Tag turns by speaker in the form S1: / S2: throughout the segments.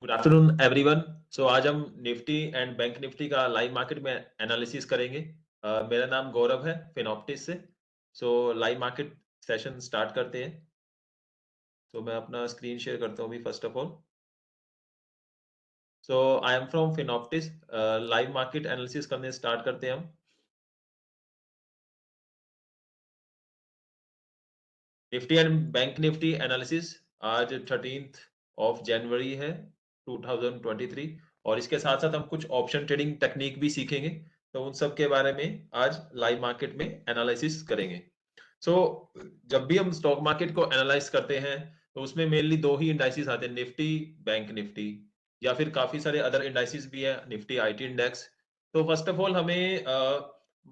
S1: Good afternoon everyone. सो आज हम Nifty and Bank Nifty का लाइव मार्केट में एनालिसिस करेंगे। मेरा नाम गौरव है फिनॉप्टिस से। सो लाइव मार्केट सेशन स्टार्ट करते हैं। तो मैं अपना स्क्रीन शेयर करता हूँ अभी first of all. So I am from Finoptis. Live market analysis करने स्टार्ट करते हैं हम। Nifty and Bank Nifty analysis आज 13th ऑफ जनवरी है 2023। और इसके साथ साथ हम कुछ ऑप्शन ट्रेडिंग टेक्निक भी सीखेंगे। तो उन सब के बारे में आज लाइव मार्केट में एनालिसिस करेंगे। सो जब भी हम स्टॉक मार्केट को एनालाइज करते हैं तो उसमें मेनली दो ही इंडाइसिस आते हैं, निफ्टी, बैंक निफ्टी, या फिर काफी सारे अदर इंडाइसिस भी है, निफ्टी आईटी इंडेक्स। तो फर्स्ट ऑफ ऑल हमें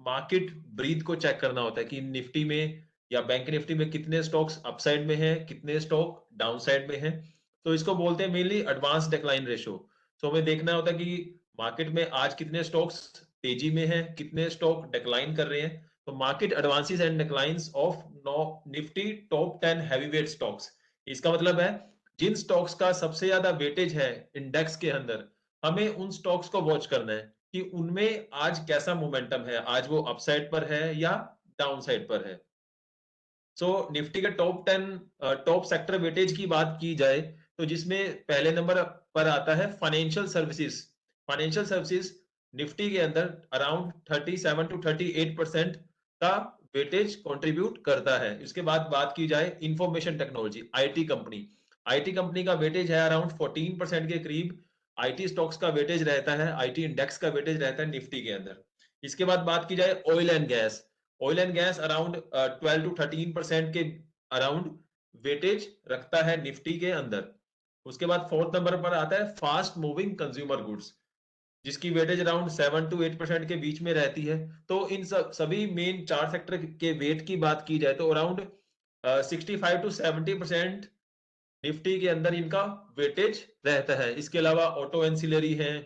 S1: मार्केट ब्रीथ को चेक करना होता है कि निफ्टी में या बैंक निफ्टी में कितने स्टॉक्स अपसाइड में हैं, कितने स्टॉक डाउन साइड में हैं। तो इसको बोलते हैं मेनली एडवांस डिक्लाइन रेशियो। तो हमें देखना होता है कि मार्केट में आज कितने स्टॉक्स तेजी में हैं, कितने स्टॉक डिक्लाइन कर रहे हैं। तो market advances and declines of Nifty top 10 heavyweight stocks. इसका मतलब है जिन स्टॉक्स का सबसे ज्यादा वेटेज है इंडेक्स के अंदर, हमें उन स्टॉक्स को वॉच करना है कि उनमें आज कैसा मोमेंटम है, आज वो अपसाइड पर है या डाउन साइड पर है। सो निफ्टी के टॉप 10 टॉप सेक्टर वेटेज की बात की जाए तो जिसमें पहले नंबर पर आता है financial services. Financial services Nifty के अंदर अराउंड 37 to 38% का वेटेज कंट्रीब्यूट करता है। इसके बाद बात की जाए information technology, IT company. IT company का वेटेज है अराउंड 14% के करीब। आईटी स्टॉक्स का वेटेज रहता है, आईटी इंडेक्स का वेटेज रहता है निफ्टी के अंदर। इसके बाद बात की जाए oil and gas. Oil and gas around 12 to 13% के अराउंड वेटेज रखता है निफ्टी के अंदर। उसके बाद फोर्थ नंबर पर आता है फास्ट मूविंग कंज्यूमर गुड्स, जिसकी वेटेज अराउंड 7 to 8% के बीच में रहती है। तो इन सभी मेन चार सेक्टर के वेट की बात की जाए तो अराउंड 65 to 70% निफ्टी के अंदर इनका वेटेज रहता है। इसके अलावा ऑटो एंसिलरी है,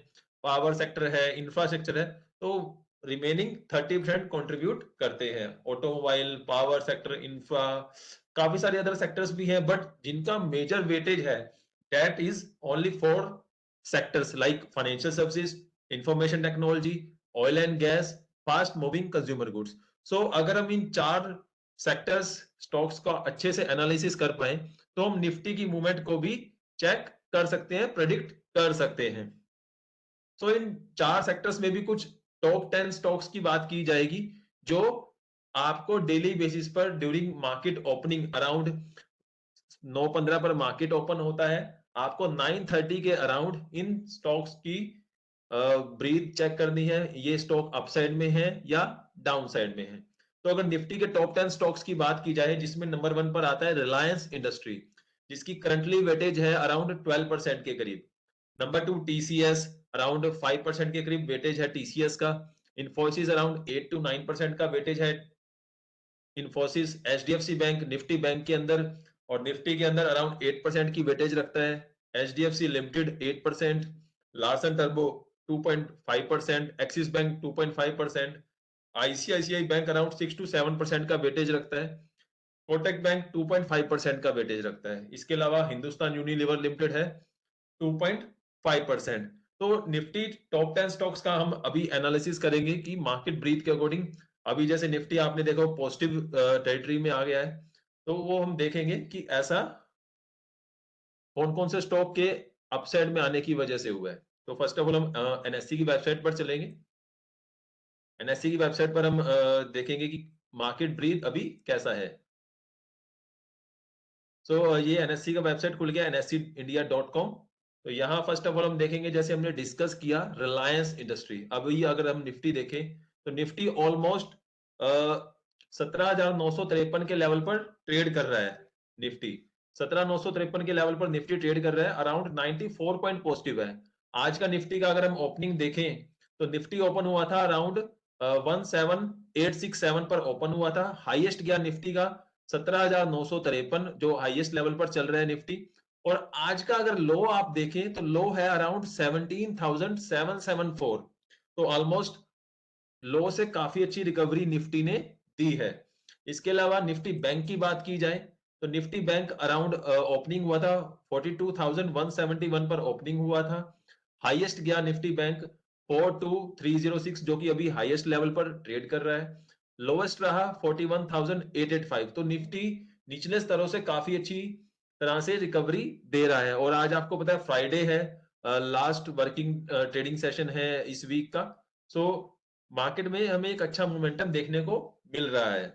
S1: पावर सेक्टर है, इंफ्रास्ट्रक्चर है। तो रिमेनिंग 30% कंट्रीब्यूट करते हैं। ऑटोमोबाइल, पावर सेक्टर, इंफ्रा, काफी सारे अदर सेक्टर्स भी हैं, बट जिनका मेजर वेटेज है that is only for sectors like financial services, information technology, oil and gas, fast moving consumer goods. So अगर हम इन चार सेक्टर्स स्टॉक्स का अच्छे से एनालिसिस कर पाए तो हम निफ्टी की मूवमेंट को भी चेक कर सकते हैं, प्रेडिक्ट कर सकते हैं। सो इन चार सेक्टर्स में भी कुछ टॉप 10 स्टॉक्स की बात की जाएगी जो आपको डेली बेसिस पर ड्यूरिंग मार्केट ओपनिंग अराउंड 9:15 पर मार्केट ओपन होता है, आपको 9:30 के अराउंड इन स्टॉक्स की ब्रीथ चेक करनी है, ये स्टॉक अपसाइड में है या डाउन साइड में है। तो अगर निफ्टी के टॉप 10 स्टॉक्स की बात की जाए जिसमें नंबर 1 पर आता है रिलायंस इंडस्ट्री, जिसकी करंटली वेटेज है अराउंड 12% के करीब। नंबर 2 टीसीएस, अराउंड 5% के करीब वेटेज है टीसीएस का। इन्फोसिस अराउंड 8 to 9% का वेटेज है। Infosys HDFC bank Nifty bank के अंदर और निफ्टी के अंदर अराउंड 8% की वेटेज रखता है। HDFC limited 8%, Larsen turbo 2.5%, axis bank 2.5%, ICICI bank around 6 to 7% का वेटेज रखता है। कोटक बैंक 2.5% का वेटेज रखता है। इसके अलावा हिंदुस्तान यूनिलीवर लिमिटेड है 2.5%। तो निफ्टी टॉप 10 स्टॉक्स का हम अभी एनालिसिस करेंगे कि मार्केट ब्रीथ के अकॉर्डिंग। अभी जैसे निफ्टी आपने देखो पॉजिटिव टेरिटरी में आ गया है, तो वो हम देखेंगे कि ऐसा कौन कौन से स्टॉक के अपसाइड में आने की वजह से हुआ है। तो फर्स्ट ऑफ ऑल हम एनएससी की वेबसाइट पर चलेंगे। एनएससी की वेबसाइट पर हम देखेंगे कि मार्केट ब्रीथ अभी कैसा है। ये एनएससी का वेबसाइट खुल गया nscindia.com। तो यहाँ फर्स्ट ऑफ ऑल हम देखेंगे जैसे हमने डिस्कस किया रिलायंस इंडस्ट्री। अभी अगर हम निफ्टी देखें तो निफ्टी ऑलमोस्ट 17,953 के लेवल पर ट्रेड कर रहा है। निफ्टी 17,953 के लेवल पर निफ्टी ट्रेड कर रहा है, अराउंड 94 पॉइंट पॉजिटिव है। आज का निफ्टी का अगर हम ओपनिंग देखें तो निफ्टी ओपन हुआ था अराउंड 17,867 पर ओपन हुआ था। हाईएस्ट गया निफ्टी का 17,953, जो हाईएस्ट लेवल पर चल रहा है निफ्टी। और आज का अगर लो आप देखें तो लो है अराउंड 17,774। तो ऑलमोस्ट लो से काफी अच्छी रिकवरी निफ्टी ने दी है। इसके अलावा निफ्टी बैंक की बात की जाए तो निफ्टी बैंक अराउंड ओपनिंग हुआ था 42,171 पर ओपनिंग हुआ था। हाईएस्ट गया निफ्टी बैंक 42,306 जो कि अभी हाईएस्ट लेवल पर ट्रेड कर रहा है। लोवेस्ट रहा 41,885। तो निफ्टी निचले स्तरों से काफी अच्छी तरह से रिकवरी दे रहा है। और आज आपको पता है फ्राइडे है, लास्ट वर्किंग ट्रेडिंग सेशन है इस वीक का। सो मार्केट में हमें एक अच्छा मोमेंटम देखने को मिल रहा है।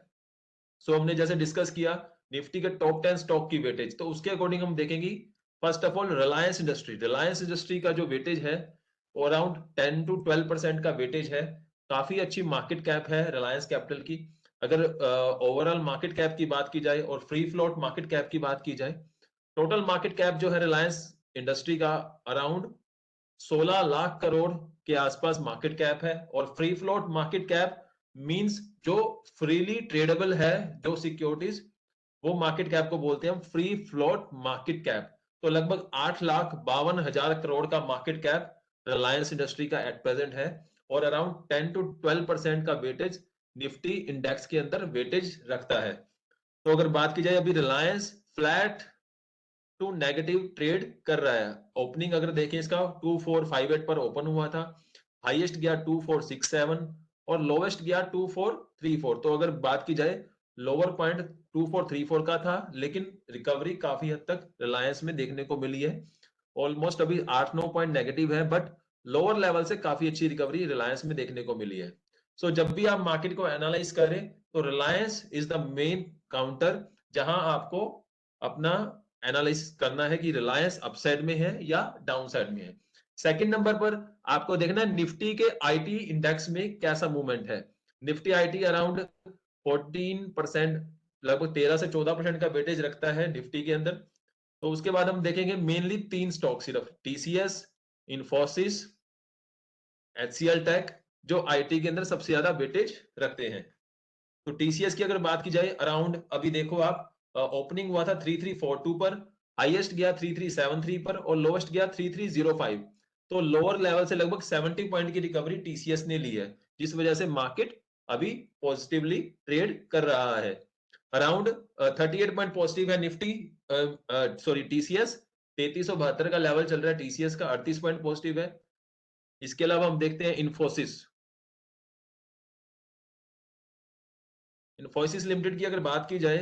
S1: सो हमने जैसे डिस्कस किया निफ्टी के टॉप 10 स्टॉक की वेटेज, तो उसके अकॉर्डिंग हम देखेंगे first of all Reliance industry का जो वेटेज है वो अराउंड 10 to 12% का वेटेज है। काफी अच्छी मार्केट कैप है रिलायंस कैपिटल की। अगर ओवरऑल मार्केट कैप की बात की जाए और फ्री फ्लोट मार्केट कैप की बात की जाए, टोटल मार्केट कैप जो है रिलायंस इंडस्ट्री का अराउंड 16 लाख करोड़ के आसपास मार्केट कैप है। और free float market cap means जो फ्रीली ट्रेडेबल है जो सिक्योरिटीज, वो मार्केट कैप को बोलते हैं हम फ्री फ्लोट मार्केट कैप। तो लगभग 8,52,000 करोड़ का मार्केट कैप रिलायंस इंडस्ट्री का एट प्रेजेंट है। और अराउंड 10 to 12% का वेटेज निफ्टी इंडेक्स के अंदर वेटेज रखता है। तो अगर बात की जाए अभी Reliance flat to negative trade कर रहा है। ओपनिंग अगर देखें इसका 2458 पर ओपन हुआ था, हाईएस्ट गया 2467 और लोवेस्ट गया 2434। तो अगर बात की जाए लोअर पॉइंट 2434 का था, लेकिन रिकवरी काफी हद तक रिलायंस में देखने को मिली है। ऑलमोस्ट अभी 8-9 पॉइंट नेगेटिव है, बट लोअर लेवल से काफी अच्छी रिकवरी रिलायंस में देखने को मिली है। सो जब भी आप मार्केट को एनालाइज करें तो Reliance is the main counter जहां आपको अपना एनालिस करना है कि रिलायंस अपसाइड में है या डाउन साइड में है। सेकंड नंबर पर आपको देखना है निफ्टी के आईटी इंडेक्स में कैसा मूवमेंट है। निफ्टी आईटी अराउंड 14%, लगभग 13 से 14% का वेटेज रखता है निफ्टी के अंदर। तो उसके बाद हम देखेंगे मेनली 3 स्टॉक, सिर्फ टीसीएस, इन्फोसिस, एचसीएल टेक, जो आईटी के अंदर सबसे ज्यादा वेटेज रखते हैं। तो टीसीएस की अगर बात की जाए अराउंड अभी देखो आप, ओपनिंग हुआ था 3342 पर, हाईएस्ट गया 3373 पर और लोवेस्ट गया 3305। तो लोअर लेवल से लगभग 70 पॉइंट की रिकवरी टीसीएस ने ली है, जिस वजह से मार्केट अभी पॉजिटिवली ट्रेड कर रहा है। अराउंड 38 पॉइंट पॉजिटिव है निफ्टी, सॉरी टीसीएस। 3372 का लेवल चल रहा है टीसीएस का, 38 पॉइंट पॉजिटिव है। इसके अलावा हम देखते हैं इन्फोसिस। इन्फोसिस लिमिटेड की अगर बात की जाए,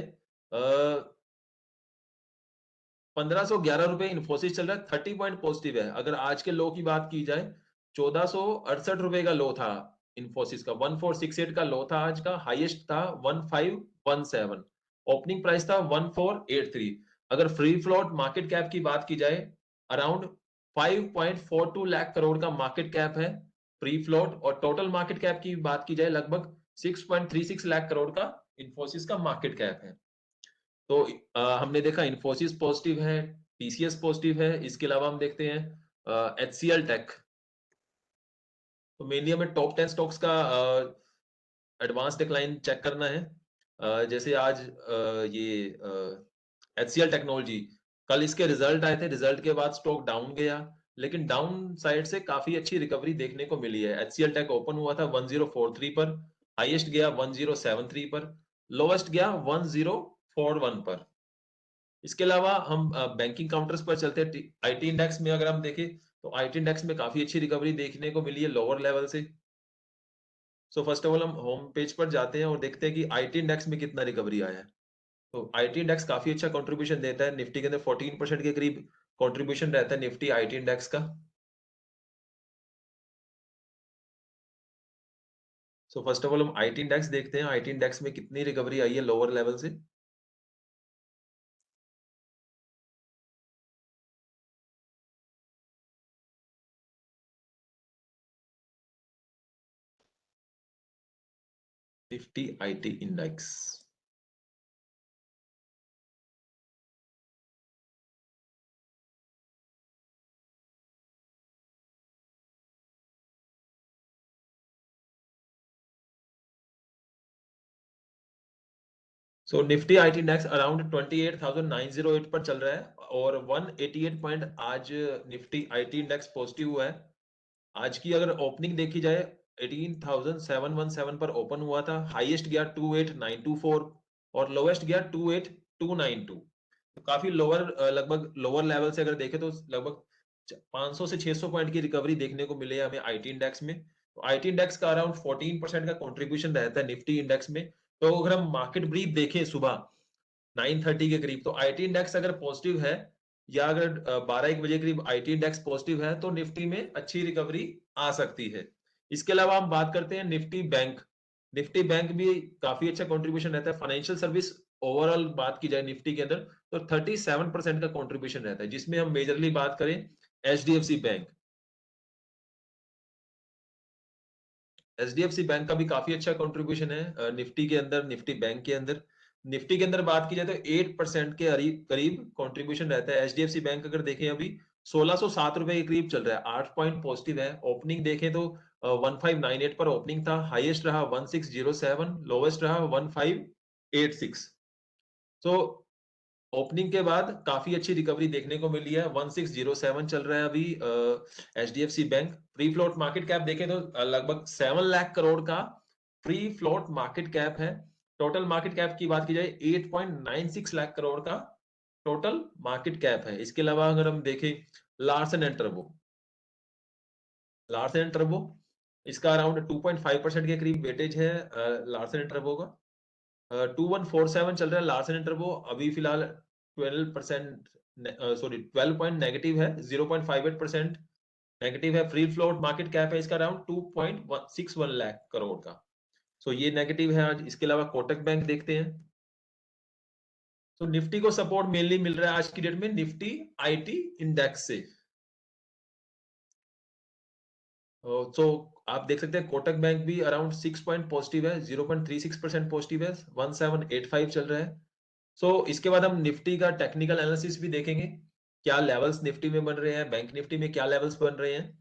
S1: 1511 रुपए इन्फोसिस चल रहा है, 30 पॉइंट पॉजिटिव है। अगर आज के लो की बात की जाए, 1468 रुपए का लो था इन्फोसिस का, 1468 का लो था आज का, हाईएस्ट था 1517, ओपनिंग प्राइस था 1483। अगर फ्री फ्लोट मार्केट कैप की बात की जाए, अराउंड 5.42 लाख करोड़ का मार्केट कैप है फ्री फ्लोट। और टोटल मार्केट कैप की बात की जाए लगभग 6.36 लाख करोड़ का इन्फोसिस का मार्केट कैप है। तो हमने देखा इन्फोसिस पॉजिटिव है, टीसीएस पॉजिटिव है। इसके अलावा हम देखते हैं एचसीएल टेक। तो मेनली हमें टॉप 10 स्टॉक्स का एडवांस डिक्लाइन चेक करना है। जैसे आज ये एचसीएल टेक्नोलॉजी, कल इसके रिजल्ट आए थे, रिजल्ट के बाद स्टॉक डाउन गया, लेकिन डाउन साइड से काफी अच्छी रिकवरी देखने को मिली है। एचसीएल टेक ओपन हुआ था 1043 पर, हाईएस्ट गया 1073 पर, लोवेस्ट गया 1041 पर। इसके अलावा हम बैंकिंग काउंटर्स पर चलते हैं। आईटी इंडेक्स में अगर हम देखें तो आईटी इंडेक्स में काफी अच्छी रिकवरी देखने को मिली है लोअर लेवल से। सो फर्स्ट ऑफ ऑल हम होम पेज पर जाते हैं और देखते हैं कि आईटी इंडेक्स में कितना रिकवरी आया है। तो आईटी इंडेक्स काफी अच्छा कंट्रीब्यूशन देता है, निफ्टी के अंदर 14% के करीब कंट्रीब्यूशन रहता है निफ्टी आईटी इंडेक्स का। सो फर्स्ट ऑफ ऑल हम आईटी इंडेक्स देखते हैं, आईटी इंडेक्स में कितनी रिकवरी आई है लोअर लेवल से। Nifty IT index, so Nifty IT index around 28,908 पर चल रहा है और 188 पॉइंट आज निफ्टी आईटी इंडेक्स पॉजिटिव हुआ है। आज की अगर ओपनिंग देखी जाए 18,717 पर ओपन हुआ था, हाईएस्ट गया 28,924 और लोवेस्ट गया 292। तो काफी लोअर, लगभग लोअर लेवल से अगर देखें तो लगभग 500 से 600 पॉइंट की रिकवरी देखने को मिले हमें आईटी इंडेक्स में। तो आईटी इंडेक्स का अराउंड 14% का कंट्रीब्यूशन रहता है निफ्टी इंडेक्स में। तो अगर हम मार्केट ब्रीफ देखें सुबह 9:30 के करीब, तो आईटी इंडेक्स अगर पॉजिटिव है या अगर 12-1 बजे करीब आईटी इंडेक्स पॉजिटिव है तो निफ्टी में अच्छी रिकवरी आ सकती है। इसके अलावा हम बात करते हैं निफ्टी बैंक। निफ्टी बैंक भी काफी अच्छा कंट्रीब्यूशन रहता है। फाइनेंशियल सर्विस ओवरऑल बात की जाए निफ्टी के अंदर तो 37% का कंट्रीब्यूशन रहता है, जिसमें हम मेजरली बात करें एचडीएफसी बैंक। एचडीएफसी बैंक का भी काफी अच्छा कंट्रीब्यूशन है निफ्टी के अंदर, निफ्टी बैंक के अंदर। निफ्टी के अंदर बात की जाए तो 8% के करीब कंट्रीब्यूशन रहता है। एचडीएफसी बैंक अगर देखें अभी 1607 रुपए के करीब चल रहा है, 8 पॉइंट पॉजिटिव है। ओपनिंग देखें तो 1598 पर ओपनिंग था, हाईएस्ट रहा 1607, लोवेस्ट रहा 1586। तो ओपनिंग के बाद काफी अच्छी रिकवरी देखने को मिली है। 1607 चल रहा है अभी HDFC bank. Free float market cap देखें तो लगभग 7 लाख करोड़ का फ्री फ्लोट मार्केट कैप है। टोटल मार्केट कैप की बात की जाए 8.96 लाख करोड़ का टोटल मार्केट कैप है। इसके अलावा अगर हम देखें Larsen and turbo, Larsen and turbo इसका अराउंड 2.5% के करीब वेटेज है लार्सन एंड टर्बो का। 2147 चल रहा है लार्सन एंड टर्बो अभी फिलहाल। 12% सॉरी 12 पॉइंट नेगेटिव है, 0.58% नेगेटिव है। फ्री फ्लोट मार्केट कैप है इसका अराउंड 2.61 लाख करोड़ का। सो ये नेगेटिव है आज। इसके अलावा कोटक बैंक देखते हैं। तो निफ्टी को सपोर्ट मेनली मिल रहा है आज की डेट में निफ्टी आईटी इंडेक्स से। तो आप देख सकते हैं कोटक बैंक भी अराउंड 6 पॉइंट पॉजिटिव है, 0.36% पॉजिटिव है, 1785 चल रहा है। सो इसके बाद हम निफ्टी का टेक्निकल एनालिसिस भी देखेंगे, क्या लेवल्स निफ्टी में बन रहे हैं, बैंक निफ्टी में क्या लेवल्स बन रहे हैं।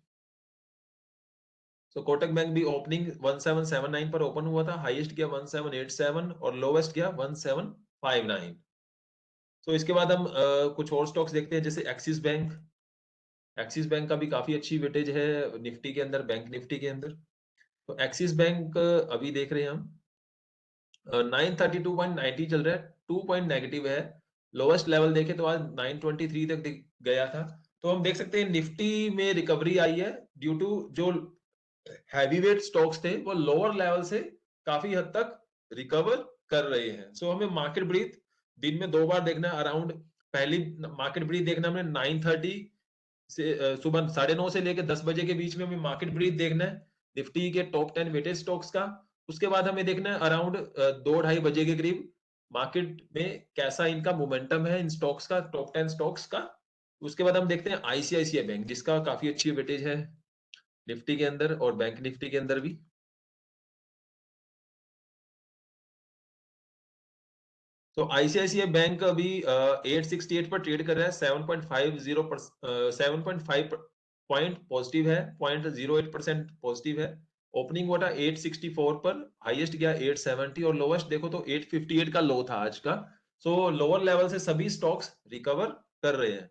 S1: सो कोटक बैंक भी ओपनिंग 1779 पर ओपन हुआ था, हाईएस्ट गया 1787 और लोवेस्ट गया 1759। तो इसके बाद हम कुछ और स्टॉक्स देखते हैं जैसे एक्सिस बैंक। एक्सिस बैंक का भी काफी अच्छी वेटेज है निफ्टी के अंदर, बैंक निफ्टी के अंदर। तो एक्सिस बैंक अभी देख रहे हैं हम 932.90 चल रहा है, 2 पॉइंट नेगेटिव है। लोवेस्ट लेवल देखें तो आज 923 तक गया था। तो हम देख सकते हैं निफ्टी में रिकवरी आई है ड्यू टू जो हैवीवेट स्टॉक्स थे वो लोअर लेवल से काफी हद तक रिकवर कर रहे हैं। सो हमें मार्केट ब्रीथ दिन में 2 बार देखना है अराउंड। पहली मार्केट ब्रीथ देखना हमने 9:30 से सुबह 9:30 से लेकर 10 बजे के बीच में हमें मार्केट ब्रीथ देखना है निफ्टी के टॉप 10 वेटेड स्टॉक्स का। उसके बाद हमें देखना है अराउंड 2-2:30 बजे के करीब मार्केट में कैसा इनका मोमेंटम है इन स्टॉक्स का, टॉप 10 स्टॉक्स का। उसके बाद हम देखते हैं आईसीआईसीआई बैंक जिसका काफी अच्छी वेटेज है निफ्टी के अंदर और बैंक निफ्टी के अंदर भी। तो आईसीआईसीआई बैंक अभी 868 पर ट्रेड कर रहा है, 7.50 पर 7.5 पॉइंट पॉजिटिव है, 0.08% पॉजिटिव है। ओपनिंग हुआ था 864 पर, हाईएस्ट गया 870 और लोवेस्ट देखो तो 858 का लो था आज का। सो लोअर लेवल से सभी स्टॉक्स रिकवर कर रहे हैं।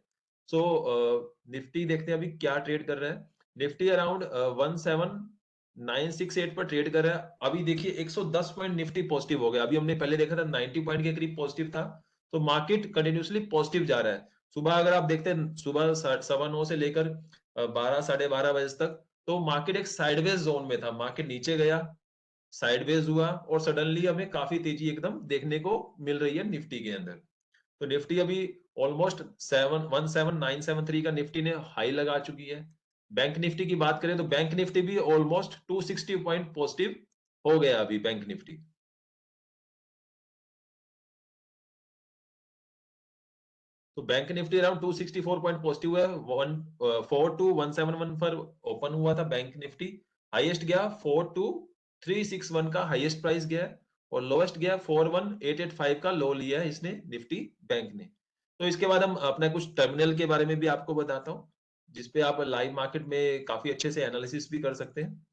S1: सो निफ्टी देखते हैं अभी क्या ट्रेड कर रहा है। निफ्टी अराउंड 17,968 पर ट्रेड कर रहा है। अभी देखिए 110 पॉइंट निफ्टी पॉजिटिव हो गया। अभी हमने पहले देखा था 90 पॉइंट के करीब पॉजिटिव था। तो मार्केट कंटिन्यूसली पॉजिटिव जा रहा है। सुबह अगर आप देखते हैं सुबह 9:15 से लेकर 12-12:30 बजे तक तो मार्केट एक साइडवेज जोन में था। मार्केट नीचे गया, साइडवेज हुआ और सडनली हमें काफी तेजी एकदम देखने को मिल रही है निफ्टी के अंदर। तो निफ्टी अभी ऑलमोस्ट 17,973 का निफ्टी ने हाई लगा चुकी है। बैंक निफ्टी की बात करें तो बैंक निफ्टी भी ऑलमोस्ट 260 पॉइंट पॉजिटिव हो गया अभी बैंक निफ्टी। तो bank Nifty around 264 point positive है। 42,171 पर ओपन हुआ था बैंक निफ्टी। हाईएस्ट गया 42,361 का हाईएस्ट प्राइस गया है और लोवेस्ट गया 41,885 का लो लिया है इसने निफ्टी बैंक ने। तो इसके बाद हम अपना कुछ टर्मिनल के बारे में भी आपको बताता हूँ जिसपे आप लाइव मार्केट में काफी अच्छे से एनालिसिस भी कर सकते हैं।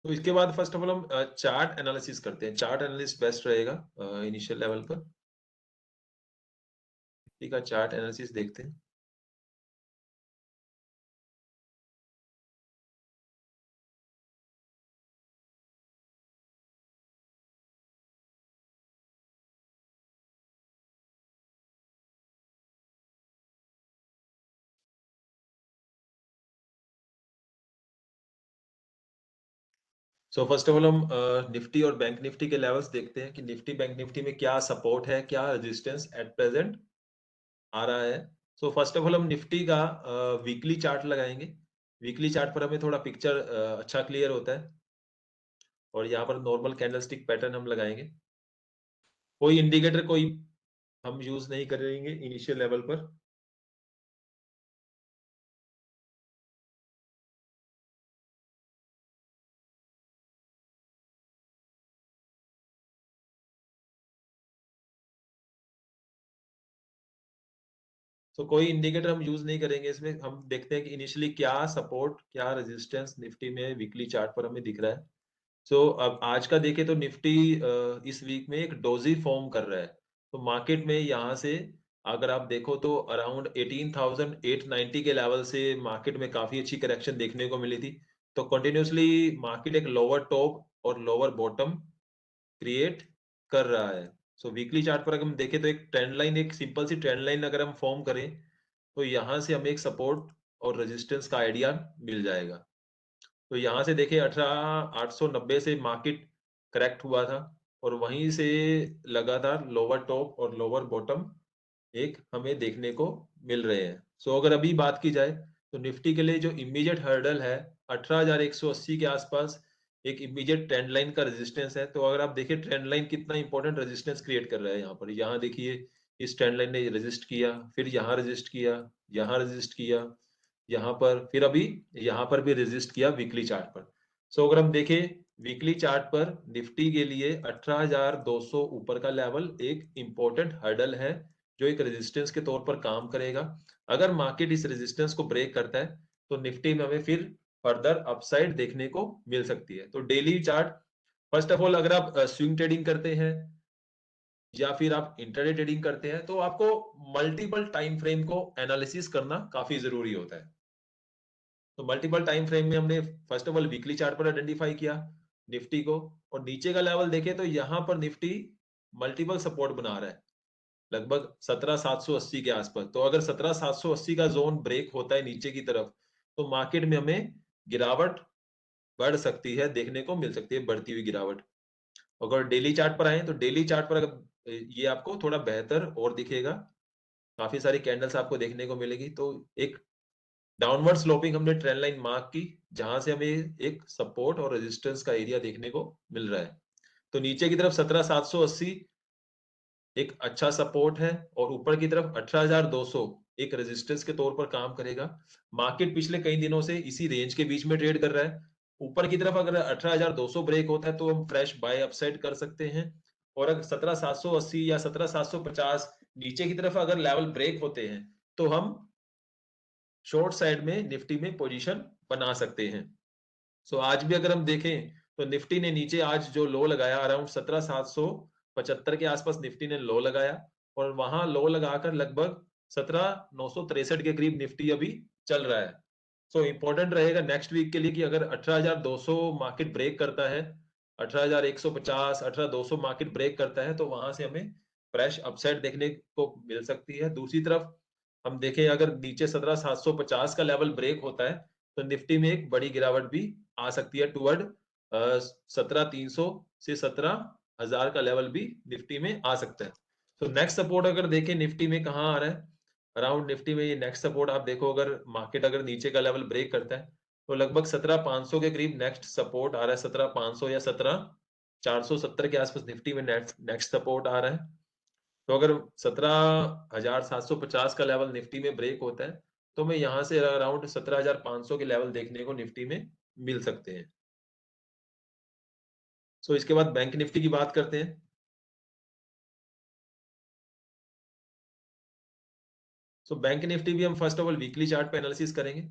S1: तो इसके बाद फर्स्ट ऑफ ऑल हम चार्ट एनालिसिस करते हैं। चार्ट एनालिसिस बेस्ट रहेगा इनिशियल लेवल पर। ठीक है, चार्ट एनालिसिस देखते हैं। सो फर्स्ट ऑफ ऑल हम निफ्टी और बैंक निफ्टी के लेवल्स देखते हैं कि निफ्टी बैंक निफ्टी में क्या सपोर्ट है, क्या रेजिस्टेंस एट प्रेजेंट आ रहा है। सो फर्स्ट ऑफ ऑल हम निफ्टी का वीकली चार्ट लगाएंगे। वीकली चार्ट पर हमें थोड़ा पिक्चर अच्छा क्लियर होता है। और यहाँ पर नॉर्मल कैंडलस्टिक पैटर्न हम लगाएंगे। कोई इंडिकेटर कोई हम यूज नहीं करेंगे इनिशियल लेवल पर। तो कोई इंडिकेटर हम यूज नहीं करेंगे इसमें। हम देखते हैं कि इनिशियली क्या सपोर्ट क्या रेजिस्टेंस निफ्टी में वीकली चार्ट पर हमें दिख रहा है। सो अब आज का देखें तो निफ्टी इस वीक में एक डोजी फॉर्म कर रहा है। तो मार्केट में यहाँ से अगर आप देखो तो अराउंड 18,890 के लेवल से मार्केट में काफी अच्छी करेक्शन देखने को मिली थी। तो कंटिन्यूसली मार्केट एक लोअर टॉप और लोअर बॉटम क्रिएट कर रहा है। सो वीकली चार्ट पर अगर हम देखें तो एक ट्रेंड लाइन, एक सिंपल सी ट्रेंड लाइन अगर हम फॉर्म करें तो यहाँ से हमें एक सपोर्ट और रेजिस्टेंस का आइडिया मिल जाएगा। तो यहाँ से देखिए 18,890 से मार्केट करेक्ट हुआ था और वहीं से लगातार लोअर टॉप और लोअर बॉटम एक हमें देखने को मिल रहे हैं। सो अगर अभी बात की जाए तो निफ्टी के लिए जो इमीडिएट हर्डल है 18,180 के आसपास एक इमीडिएट ट्रेंड लाइन का रेजिस्टेंस है। तो अगर आप देखिए ट्रेंड लाइन कितना इंपॉर्टेंट रेजिस्टेंस क्रिएट कर रहा है यहाँ पर। यहाँ देखिए इस ट्रेंड लाइन ने रेजिस्ट किया, फिर यहाँ रेजिस्ट किया, यहाँ रेजिस्ट किया, यहाँ पर, फिर अभी यहाँ पर भी रेजिस्ट किया वीकली चार्ट पर। सो अगर हम देखें वीकली चार्ट पर निफ्टी के लिए 18,200 ऊपर का लेवल एक इंपॉर्टेंट हर्डल है जो एक रेजिस्टेंस के तौर पर काम करेगा। अगर मार्केट इस रेजिस्टेंस को ब्रेक करता है तो निफ्टी में हमें फिर फर्दर अपसाइड देखने को मिल सकती है। तो daily chart first of all अगर आप स्विंग ट्रेडिंग करते हैं या फिर आप इंट्राडे ट्रेडिंग करते हैं तो आपको मल्टीपल टाइम फ्रेम को एनालिसिस करना काफी जरूरी होता है। तो मल्टीपल टाइम फ्रेम में हमने first of all weekly chart पर आइडेंटिफाई किया निफ्टी को। और नीचे का लेवल देखें तो यहाँ पर निफ्टी मल्टीपल सपोर्ट बना रहा है लगभग 17,780 के आसपास। तो अगर 17,780 का जोन ब्रेक होता है नीचे की तरफ तो मार्केट में हमें गिरावट बढ़ सकती है, देखने को मिल सकती है बढ़ती हुई गिरावट। अगर डेली चार्ट पर आए तो डेली चार्ट पर अगर ये आपको थोड़ा बेहतर और दिखेगा, काफी सारी कैंडल्स आपको देखने को मिलेगी। तो एक डाउनवर्ड स्लोपिंग हमने ट्रेंड लाइन मार्क की जहां से हमें एक सपोर्ट और रेजिस्टेंस का एरिया देखने को मिल रहा है। तो नीचे की तरफ 17,780 एक अच्छा सपोर्ट है और ऊपर की तरफ 18,200 एक रेजिस्टेंस के तौर पर काम करेगा। मार्केट पिछले कई दिनों से इसी रेंज के बीच में ट्रेड कर रहा है। ऊपर की तरफ अगर 18,200 ब्रेक होता है तो हम फ्रेश बाय अपसाइड कर सकते हैं। और अगर 17,780 या 17,750 नीचे की तरफ अगर लेवल ब्रेक होते हैं तो हम शॉर्ट साइड में निफ्टी में पोजीशन बना सकते हैं। सो आज भी अगर हम देखें तो निफ्टी ने नीचे आज जो लो लगाया अराउंड 17,775 के आसपास निफ्टी ने लो लगाया और वहां लो लगाकर लगभग 17,963 के करीब निफ्टी अभी चल रहा है। सो इंपॉर्टेंट रहेगा नेक्स्ट वीक के लिए कि अगर 18,200 मार्केट ब्रेक करता है, 18,150 18,200 मार्केट ब्रेक करता है तो वहां से हमें फ्रेश अपसाइड देखने को मिल सकती है। दूसरी तरफ हम देखें अगर नीचे 17,750 का लेवल ब्रेक होता है तो निफ्टी में एक बड़ी गिरावट भी आ सकती है टूवर्ड 17,300 से 17,000 का लेवल भी निफ्टी में आ सकता है। तो नेक्स्ट सपोर्ट अगर देखें निफ्टी में कहाँ आ रहा है, अराउंड निफ्टी में ये नेक्स्ट सपोर्ट आप देखो अगर मार्केट अगर नीचे का लेवल ब्रेक करता है तो लगभग 17,500 के करीब नेक्स्ट सपोर्ट आ रहा है। 17,500 या 17,470 के आसपास निफ्टी में नेक्स्ट सपोर्ट आ रहा है। तो अगर 17,750 का लेवल निफ्टी में ब्रेक होता है तो मैं यहाँ से अराउंड 17,500 के लेवल देखने को निफ्टी में मिल सकते हैं। सो इसके बाद बैंक निफ्टी की बात करते हैं। सो बैंक निफ्टी भी हम first of all weekly chart पे एनालिसिस करेंगे।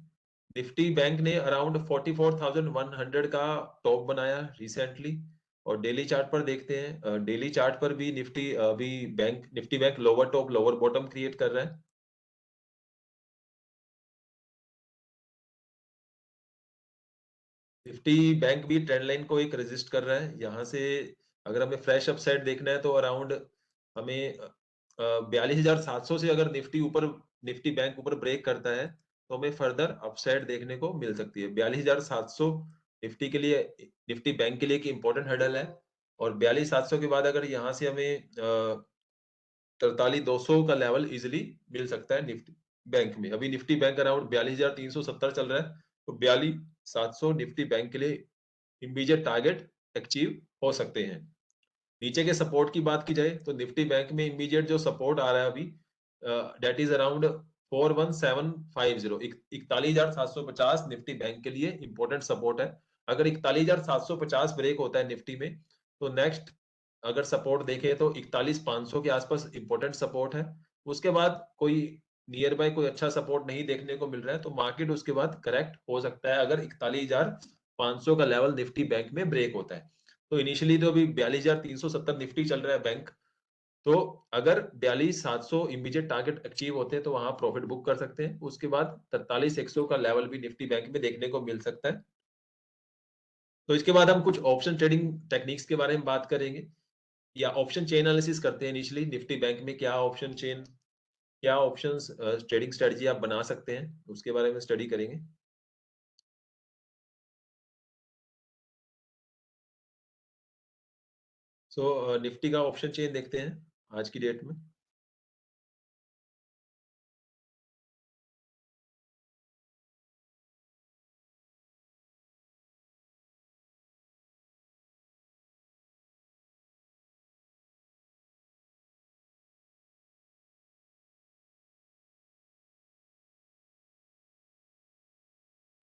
S1: निफ्टी बैंक ने अराउंड 44,100 का टॉप बनाया रिसेंटली। और डेली चार्ट पर देखते हैं, डेली चार्ट पर भी निफ्टी अभी Nifty bank lower top lower bottom create कर रहा है। निफ्टी बैंक भी ट्रेंड लाइन को एक रेजिस्ट कर रहा है यहाँ से। अगर हमें फ्रेश अपसाइड देखना है तो अराउंड हमें 42,700 से अगर निफ्टी बैंक ऊपर ब्रेक करता है तो हमें फर्दर अपसाइड देखने को मिल सकती है। 42,700 निफ्टी के लिए, निफ्टी बैंक के लिए एक इंपॉर्टेंट हर्डल है। और 42,700 के बाद अगर यहाँ से हमें 43,200 का लेवल इजिली मिल सकता है निफ्टी बैंक में। अभी निफ्टी बैंक अराउंड 42,370 चल रहा है, तो 42,700 निफ्टी बैंक के लिए इमीडिएट टारगेट अचीव हो सकते हैं। नीचे के सपोर्ट की बात की जाए तो निफ्टी बैंक में इमीडिएट जो सपोर्ट आ रहा है अभी, that is around 41,750, 41,750 Nifty bank के लिए इंपॉर्टेंट सपोर्ट है। अगर 41,750 ब्रेक होता है निफ्टी में तो नेक्स्ट अगर सपोर्ट देखें तो 41,500 के आसपास इंपॉर्टेंट सपोर्ट है। उसके बाद कोई नियर बाय कोई अच्छा सपोर्ट नहीं देखने को मिल रहा है तो मार्केट उसके बाद करेक्ट हो सकता है अगर 41,500 का लेवल निफ्टी बैंक में ब्रेक होता है। तो इनिशियली तो अभी 42,370 निफ्टी चल रहा है बैंक, तो अगर 42,700 इमीडिएट टारगेट अचीव होते हैं तो वहां प्रॉफिट बुक कर सकते हैं। उसके बाद 43,100 का लेवल भी निफ्टी बैंक में देखने को मिल सकता है। तो इसके बाद हम कुछ ऑप्शन ट्रेडिंग टेक्निक्स के बारे में बात करेंगे या ऑप्शन चेन एनालिसिस करते हैं। इनिशियली निफ्टी बैंक में क्या ऑप्शन चेन, क्या ऑप्शंस ट्रेडिंग स्ट्रेटजी आप बना सकते हैं उसके बारे में स्टडी करेंगे। सो निफ्टी का ऑप्शन चेन देखते हैं आज की डेट में।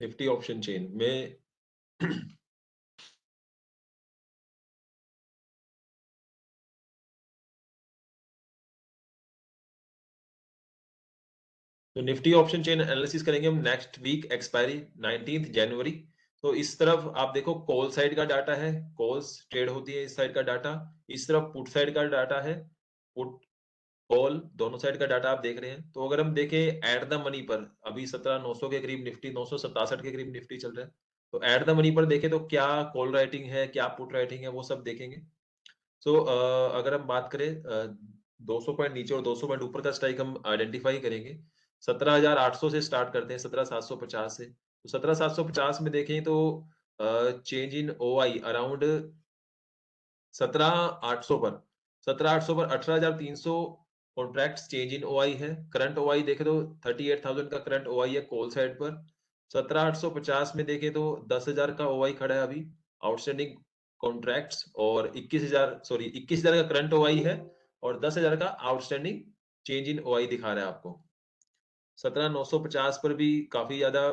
S1: निफ्टी ऑप्शन चेन में तो निफ्टी ऑप्शन चेन एनालिसिस करेंगे हम नेक्स्ट वीक एक्सपायरी 19 जनवरी। तो इस तरफ आप देखो कॉल साइड का डाटा है, कॉल्स ट्रेड होती है इस साइड का डाटा। इस तरफ पुट साइड का डाटा है, पुट कॉल दोनों साइड का डाटा आप देख रहे हैं। तो अगर हम देखें एट द मनी पर अभी 17,900 के करीब निफ्टी, 967 के करीब निफ्टी चल रहा है। तो एट द मनी पर देखें तो क्या कॉल राइटिंग है क्या पुट राइटिंग है वो सब देखेंगे। सो अगर हम बात करें 200 पॉइंट नीचे और 200 पॉइंट ऊपर का स्ट्राइक हम आइडेंटिफाई करेंगे। 17,800 से स्टार्ट करते हैं, 17,750 से। तो 17,750 में देखें तो चेंज इन ओआई अराउंड 17,800 पर, 17,800 पर 18,300 कॉन्ट्रैक्ट्स चेंज इन ओआई है। करंट ओआई देखें तो 38,000 का करंट ओआई है कॉल साइड पर। 17,850 में देखें तो 10,000 का ओआई खड़ा है अभी आउटस्टैंडिंग कॉन्ट्रैक्ट्स, और 21,000 का करंट ओआई है और 10,000 का आउटस्टैंडिंग चेंज इन ओआई दिखा रहा है आपको। 17,950 पर भी काफी ज्यादा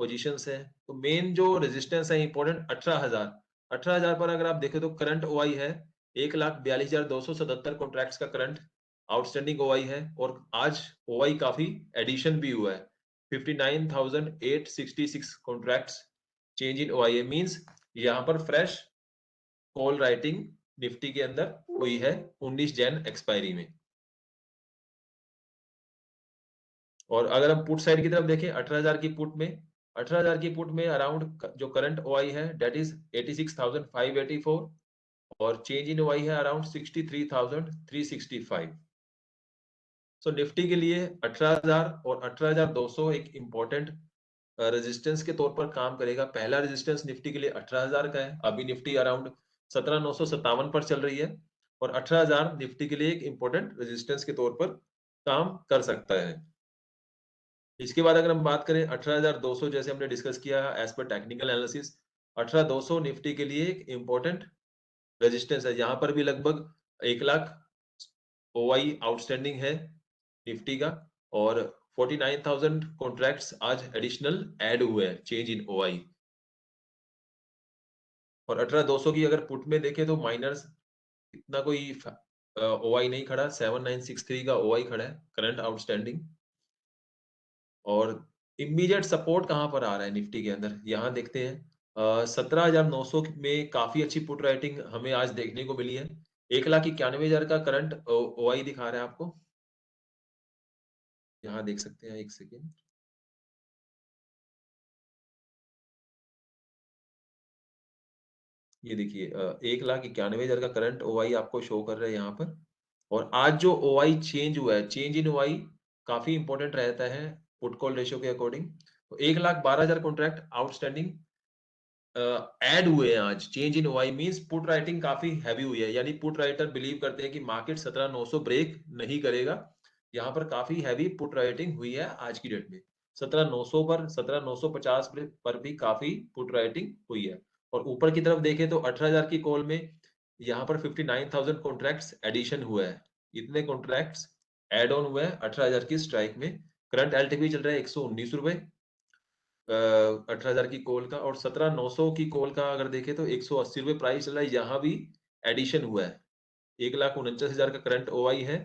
S1: पोजीशंस है। तो मेन जो रेजिस्टेंस है इंपॉर्टेंट 18,000, 18,000 पर अगर आप देखें तो करंट ओआई है 1,42,277 कॉन्ट्रैक्ट्स का करंट आउटस्टैंडिंग ओआई है। और आज ओआई काफी एडिशन भी हुआ है, 59,866 कॉन्ट्रैक्ट्स चेंज इन ओआई है। मींस यहाँ पर फ्रेश कॉल राइटिंग निफ्टी के अंदर हुई है 19 जैन एक्सपायरी में। और अगर हम पुट साइड की तरफ देखें 18,000 की पुट में, 18,000 की पुट में अराउंड जो करंट ओआई है डेट इज 86,584 और चेंज इन ओआई है अराउंड 63,365। सो निफ्टी के लिए 18,000 और 18,200 एक इंपॉर्टेंट रेजिस्टेंस के तौर पर काम करेगा। पहला रेजिस्टेंस निफ्टी के लिए 18,000 का है, अभी निफ्टी अराउंड 17,957 पर चल रही है और 18,000 निफ्टी के लिए एक इंपॉर्टेंट रेजिस्टेंस के तौर पर काम कर सकता है। इसके बाद अगर हम बात करें 18,200, जैसे हमने डिस्कस किया as per technical analysis, 18,200 Nifty के लिए एक इंपॉर्टेंट रेजिस्टेंस है। यहाँ पर भी लगभग 1 लाख ओआई आउटस्टैंडिंग है निफ्टी का और 49,000 कॉन्ट्रैक्ट्स आज एडिशनल ऐड हुए हैं चेंज इन ओआई। और 18,200 की अगर पुट में देखें तो माइनर्स इतना कोई ओआई नहीं खड़ा, 7,963 का ओआई खड़ा है करंट आउटस्टैंडिंग। और इमीडिएट सपोर्ट कहाँ पर आ रहा है निफ्टी के अंदर, यहाँ देखते हैं। 17,900 में काफी अच्छी पुट राइटिंग हमें आज देखने को मिली है। 1,91,000 का करंट ओआई दिखा रहा है आपको। यहाँ देख सकते हैं, 1 सेकेंड। ये देखिए 1,91,000 का करंट ओआई आपको शो कर रहा है यहाँ पर। और आज जो ओआई चेंज हुआ है, चेंज इन ओआई काफी इंपॉर्टेंट रहता है पुट कॉल रेशियो के अकॉर्डिंग। तो 1,12,000 कॉन्ट्रैक्ट आउटस्टैंडिंग ऐड हुए हैं आज। Change in OI means put writing काफी हैवी हुई है, यानी पुट राइटर बिलीव करते हैं कि मार्केट 17,900 ब्रेक नहीं करेगा। यहाँ पर काफी हैवी पुट राइटिंग हुई है आज की डेट में। 17,900 पर, 17,950 पर भी काफी पुट राइटिंग हुई है। और ऊपर की तरफ देखें तो 18,000 की कॉल में यहाँ पर 59,000 कॉन्ट्रैक्ट्स एडिशन हुआ है। इतने कॉन्ट्रैक्ट्स एड ऑन हुए हैं 18,000 की स्ट्राइक में। करंट एलटीवी चल रहा है 119 रुपए 18,000 की कॉल का। और 17,900 की कॉल का अगर देखें तो 180 रुपए प्राइस चल रहा है। यहाँ भी एडिशन हुआ है। 1,49,000 का करंट ओआई है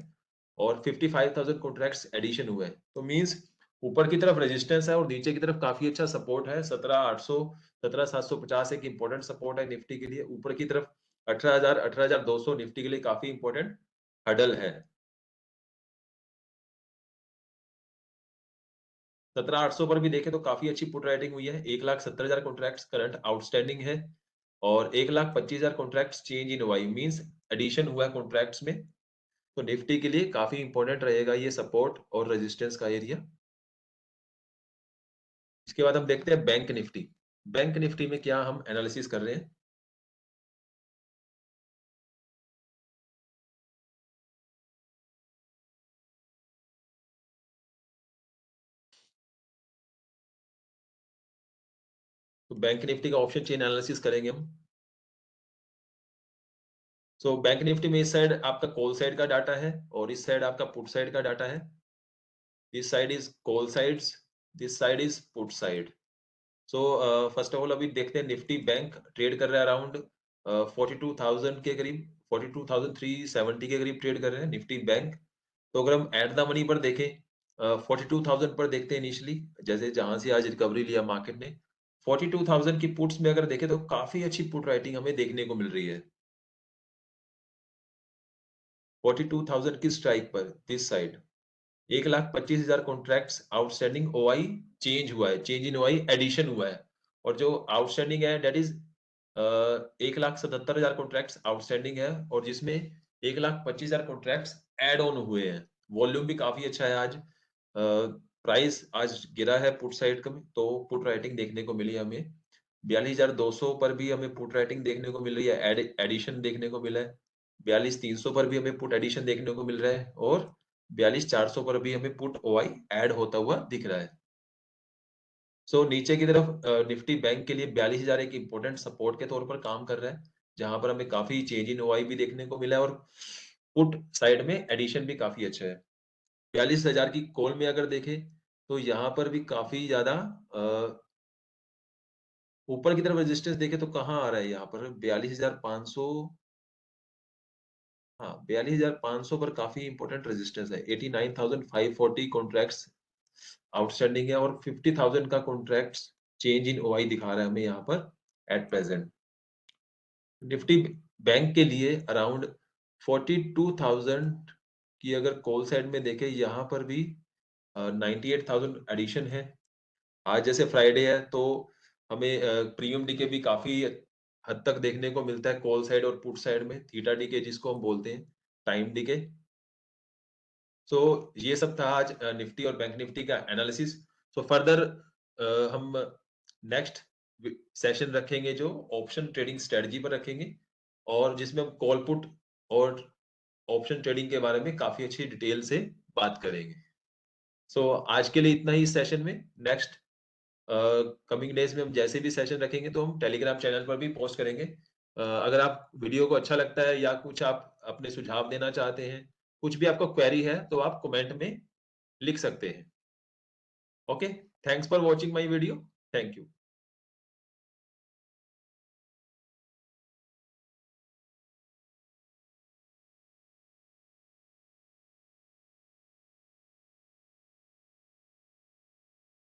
S1: और 55,000 कॉन्ट्रैक्ट्स एडिशन हुए हैं। तो मींस ऊपर की तरफ रेजिस्टेंस है और नीचे की तरफ काफी अच्छा सपोर्ट है। 17,800, 17,750 एक इंपॉर्टेंट सपोर्ट है निफ्टी के लिए। ऊपर की तरफ 18,000, 18,200 निफ्टी के लिए काफी इंपॉर्टेंट हडल है। 17,800 पर भी देखें तो काफी अच्छी पुट राइटिंग हुई है। 1,70,000 कॉन्ट्रैक्ट्स करंट आउटस्टैंडिंग है और 1,25,000 contracts change in Y means addition हुआ है कॉन्ट्रैक्ट्स में। तो निफ्टी के लिए काफी इंपॉर्टेंट रहेगा ये सपोर्ट और रेजिस्टेंस का एरिया। इसके बाद हम देखते हैं बैंक निफ्टी। बैंक निफ्टी में क्या हम एनालिसिस कर रहे हैं। तो बैंक निफ्टी का ऑप्शन चेन एनालिसिस करेंगे हम। सो बैंक निफ्टी में इस साइड आपका कॉल साइड का डाटा है और इस साइड आपका पुट साइड का डाटा है। This side is call sides, this side is put side. So first of all अभी देखते हैं निफ्टी बैंक ट्रेड कर रहा है अराउंड 42,000 के करीब, 42,370 के करीब ट्रेड कर रहे हैं निफ्टी बैंक। तो अगर हम एट द मनी पर देखें 42,000 पर देखते हैं इनिशियली, जैसे जहां से आज रिकवरी लिया मार्केट ने। 42,000 की पुट्स में अगर देखें तो काफी अच्छी पुट राइटिंग हमें देखने को मिल रही है। 42,000 की स्ट्राइक पर this side 1,25,000 contracts outstanding OI change हुआ है, चेंज इन ओआई एडिशन हुआ है। और जो आउटस्टैंडिंग है दैट इज 1,77,000 कॉन्ट्रैक्ट्स आउटस्टैंडिंग है और जिसमें 1,25,000 कॉन्ट्रैक्ट्स एड ऑन हुए हैं। वॉल्यूम भी काफी अच्छा है आज। प्राइस आज गिरा है पुट साइड का, तो पुट राइटिंग देखने को मिली हमें। 42,200 पर भी हमें पुट राइटिंग देखने को मिल रही है, एडिशन देखने को मिला है। 42,300 पर भी हमें पुट एडिशन देखने को मिल रहा है और 42,400 पर भी हमें पुट ओआई ऐड होता हुआ दिख रहा है। सो नीचे की तरफ निफ्टी बैंक के लिए 42,000 एक इंपॉर्टेंट सपोर्ट के तौर पर काम कर रहा है, जहां पर हमें काफी चेंज इन ओआई भी देखने को मिला है और पुट साइड में एडिशन भी काफी अच्छा है। 42,000 की कॉल में अगर देखें तो यहाँ पर भी काफी ज्यादा ऊपर की तरफ रेजिस्टेंस देखें तो कहाँ आ रहा है यहाँ पर 42,500। हाँ, 42,500 पर काफी इंपॉर्टेंट रेजिस्टेंस है। 89,540 कॉन्ट्रैक्ट्स आउटस्टैंडिंग है और 50,000 का कॉन्ट्रैक्ट्स चेंज इन ओआई दिखा रहा है हमें यहाँ पर एट प्रेजेंट। निफ्टी बैंक के लिए अराउंड 42,000 की अगर कॉल साइड में देखें, यहाँ पर भी 98,000 एडिशन है। आज जैसे फ्राइडे है तो हमें प्रीमियम डीके भी काफी हद तक देखने को मिलता है कॉल साइड और पुट साइड में, थीटा डीके जिसको हम बोलते हैं, टाइम डीके। सो ये सब था आज निफ्टी और बैंक निफ्टी का एनालिसिस। सो फर्दर हम नेक्स्ट सेशन रखेंगे जो ऑप्शन ट्रेडिंग स्ट्रेटजी पर रखेंगे और जिसमें हम कॉल पुट और ऑप्शन ट्रेडिंग के बारे में काफी अच्छी डिटेल से बात करेंगे। सो आज के लिए इतना ही इस सेशन में। नेक्स्ट कमिंग डेज में हम जैसे भी सेशन रखेंगे तो हम टेलीग्राम चैनल पर भी पोस्ट करेंगे। अगर आप वीडियो को अच्छा लगता है या कुछ आप अपने सुझाव देना चाहते हैं, कुछ भी आपको क्वेरी है तो आप कमेंट में लिख सकते हैं। Okay, thanks for watching my video. Thank you.